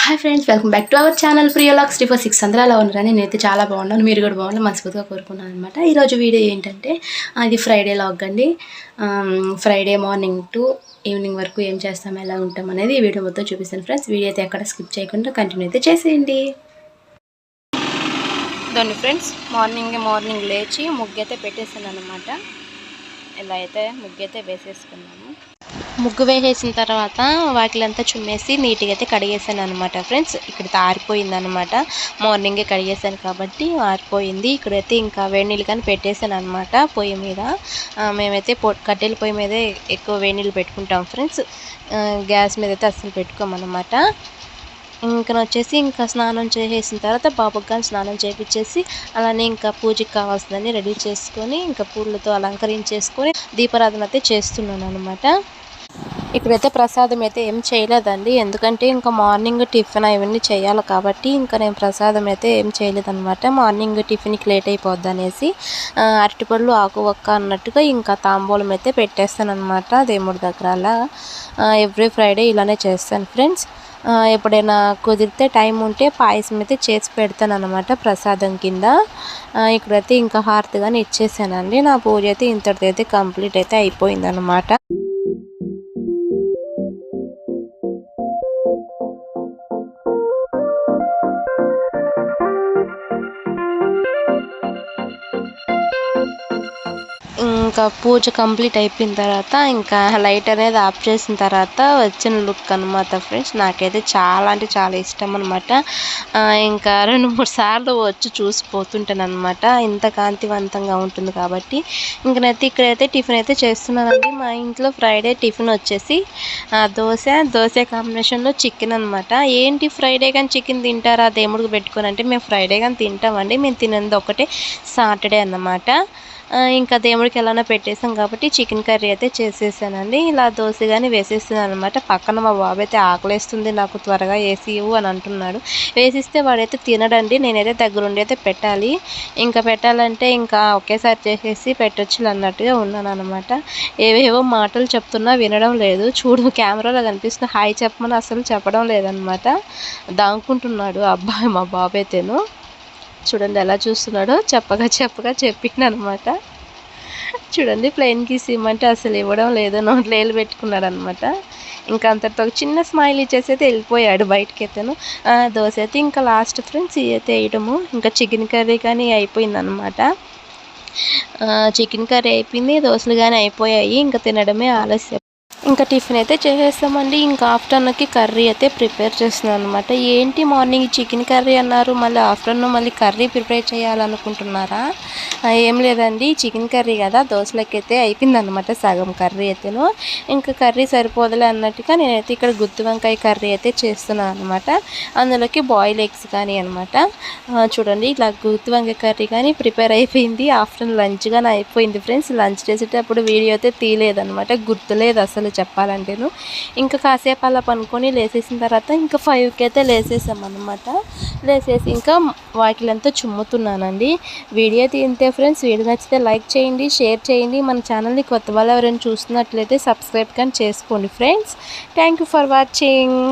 Hi friends, welcome back to our channel ప్రియోలాక్స్ 6 అందరూ అలా ఉన్నారని నేనైతే చాలా బాగున్నాను. మీరు కూడా బాగుండాలి మనస్ఫూర్తిగా కోరుకున్నాను అనమాట. ఈరోజు వీడియో ఏంటంటే అది ఫ్రైడే లాగ్ అండి. ఫ్రైడే మార్నింగ్ టు ఈవినింగ్ వరకు ఏం చేస్తాం, ఎలా ఉంటాం అనేది ఈ వీడియో మొత్తం చూపిస్తాను ఫ్రెండ్స్. వీడియో అయితే ఎక్కడ స్కిప్ చేయకుండా కంటిన్యూ అయితే చేసేయండి. దాన్ని ఫ్రెండ్స్ మార్నింగ్ లేచి ముగ్గు అయితే పెట్టేసాను అనమాట. ఇలా అయితే ముగ్గు అయితే వేసేసుకున్నాను. ముగ్గు వేసేసిన తర్వాత వాకిలంతా చుమ్మేసి నీట్గా అయితే కడిగేసాను అనమాట ఫ్రెండ్స్. ఇక్కడ ఆరిపోయింది అనమాట. మార్నింగే కడిగేసాను కాబట్టి ఆరిపోయింది. ఇక్కడైతే ఇంకా వేడి నీళ్ళు కానీ పెట్టేసాను అనమాట పొయ్యి మీద. మేమైతే కట్టెల పొయ్యి మీదే ఎక్కువ వేడి నీళ్ళు పెట్టుకుంటాం ఫ్రెండ్స్. గ్యాస్ మీద అయితే అస్సలు పెట్టుకోమన్నమాట. ఇంకా స్నానం చేసేసిన తర్వాత బాబుకి కానీ స్నానం చేయించేసి అలానే ఇంకా పూజకి కావాల్సిందని రెడీ చేసుకొని ఇంకా పూలతో అలంకరించేసుకొని దీపారాధన అయితే చేస్తున్నాను అనమాట. ఇక్కడైతే ప్రసాదం అయితే ఏం చేయలేదండి, ఎందుకంటే ఇంకా మార్నింగ్ టిఫిన్ అవన్నీ చేయాలి కాబట్టి ఇంకా నేను ప్రసాదం అయితే ఏం చేయలేదన్నమాట. మార్నింగ్ టిఫిన్కి లేట్ అయిపోద్ది అనేసి అరటిపళ్ళు ఆకు ఒక్క అన్నట్టుగా ఇంకా తాంబూలం అయితే పెట్టేస్తాను అనమాట దేవుడి దగ్గర. అలా ఎవ్రీ ఫ్రైడే ఇలానే చేస్తాను ఫ్రెండ్స్. ఎప్పుడైనా కుదిరితే టైం ఉంటే పాయసం అయితే చేసి పెడతాను అనమాట ప్రసాదం కింద. ఇక్కడైతే ఇంకా హారతి కానీ ఇచ్చేసానండి. నా పూజ అయితే ఇంతటితో అయితే కంప్లీట్ అయితే అయిపోయింది అనమాట. ఇంకా పూజ కంప్లీట్ అయిపోయిన తర్వాత ఇంకా లైట్ అనేది ఆఫ్ చేసిన తర్వాత వచ్చిన లుక్ అనమాట ఫ్రెండ్స్. నాకైతే చాలా అంటే చాలా ఇష్టం అనమాట. ఇంకా 2-3 సార్లు వచ్చి చూసిపోతుంటాను అనమాట. ఇంత కాంతివంతంగా ఉంటుంది కాబట్టి. ఇంకనైతే ఇక్కడైతే టిఫిన్ అయితే చేస్తున్నానండి. మా ఇంట్లో ఫ్రైడే టిఫిన్ వచ్చేసి దోశ కాంబినేషన్లో చికెన్ అనమాట. ఏంటి ఫ్రైడే కానీ చికెన్ తింటారా దేవుడికి పెట్టుకొని అంటే, మేము ఫ్రైడే కానీ తింటామండి. మేము తినేది ఒకటే సాటర్డే అన్నమాట. ఇంకా దేవుడికి ఎలానో పెట్టేసాం కాబట్టి చికెన్ కర్రీ అయితే చేసేసానండి. ఇలా దోశ కానీ వేసేస్తున్నాను అనమాట. పక్కన మా బాబు అయితే ఆకలేస్తుంది నాకు త్వరగా వేసి ఇవ్వు అని అంటున్నాడు. వేసిస్తే వాడైతే తినడండి. నేనైతే దగ్గరుండి అయితే పెట్టాలి. ఇంకా పెట్టాలంటే ఇంకా ఒకేసారి చేసేసి పెట్టొచ్చు అన్నట్టుగా ఉన్నాను అనమాట. ఏవేవో మాటలు చెప్తున్నా వినడం లేదు. చూడు కెమెరాలో కనిపిస్తున్న హాయ్ చెప్పమని అసలు చెప్పడం లేదనమాట. దాంకుంటున్నాడు అబ్బాయి మా బాబు అయితేను. చూడండి ఎలా చూస్తున్నాడో. చెప్పగా చెప్పిండు అనమాట. చూడండి ప్లెయిన్ కిస్ ఇవ్వమంటే అసలు ఇవ్వడం లేదు. నోట్లో వేలు పెట్టుకున్నాడు అనమాట. ఇంకా అంతటితో ఒక చిన్న స్మైల్ ఇచ్చేసి అయితే వెళ్ళిపోయాడు బయటకి అయితేను. దోశ అయితే ఇంకా లాస్ట్ ఫ్రెండ్స్ అయితే వేయడము. ఇంకా చికెన్ కర్రీ కానీ అయిపోయింది అనమాట. చికెన్ కర్రీ అయిపోయింది, దోశలు కానీ అయిపోయాయి. ఇంకా తినడమే ఆలస్యం. ఇంకా టిఫిన్ అయితే చేసేస్తామండి. ఇంకా ఆఫ్టర్నూన్కి కర్రీ అయితే ప్రిపేర్ చేస్తున్నాను అనమాట. ఏంటి మార్నింగ్ చికెన్ కర్రీ అన్నారు, మళ్ళీ ఆఫ్టర్నూన్ మళ్ళీ కర్రీ ప్రిపేర్ చేయాలనుకుంటున్నారా? ఏం లేదండి, చికెన్ కర్రీ కదా దోశలకి అయితే అయిపోయింది అనమాట సగం కర్రీ అయితేను. ఇంకా కర్రీ సరిపోదలే అన్నట్టుగా నేనైతే ఇక్కడ గుత్తి వంకాయ కర్రీ అయితే చేస్తున్నాను అనమాట. అందులోకి బాయిల్ ఎగ్స్ కానీ అనమాట. చూడండి ఇలా గుత్తి వంకాయ కర్రీ కానీ ప్రిపేర్ అయిపోయింది. ఆఫ్టర్నూన్ లంచ్ కానీ అయిపోయింది ఫ్రెండ్స్. లంచ్ చేసేటప్పుడు వీడియో అయితే తీయలేదనమాట, గుర్తులేదు అసలు చెప్పాలంటేను. ఇంకా కాసేపు అలా పనుకొని లేసేసిన తర్వాత ఇంకా 5కి అయితే లేసేసామన్నమాట. లేసేసి ఇంకా వాకిలంతా చుమ్ముతున్నానండి. వీడియో తీంతే ఫ్రెండ్స్. వీడియో నచ్చితే లైక్ చేయండి, షేర్ చేయండి. మన ఛానల్ని కొత్త వాళ్ళు ఎవరైనా చూస్తున్నట్లయితే సబ్స్క్రైబ్ కానీ చేసుకోండి friends. Thank you for watching.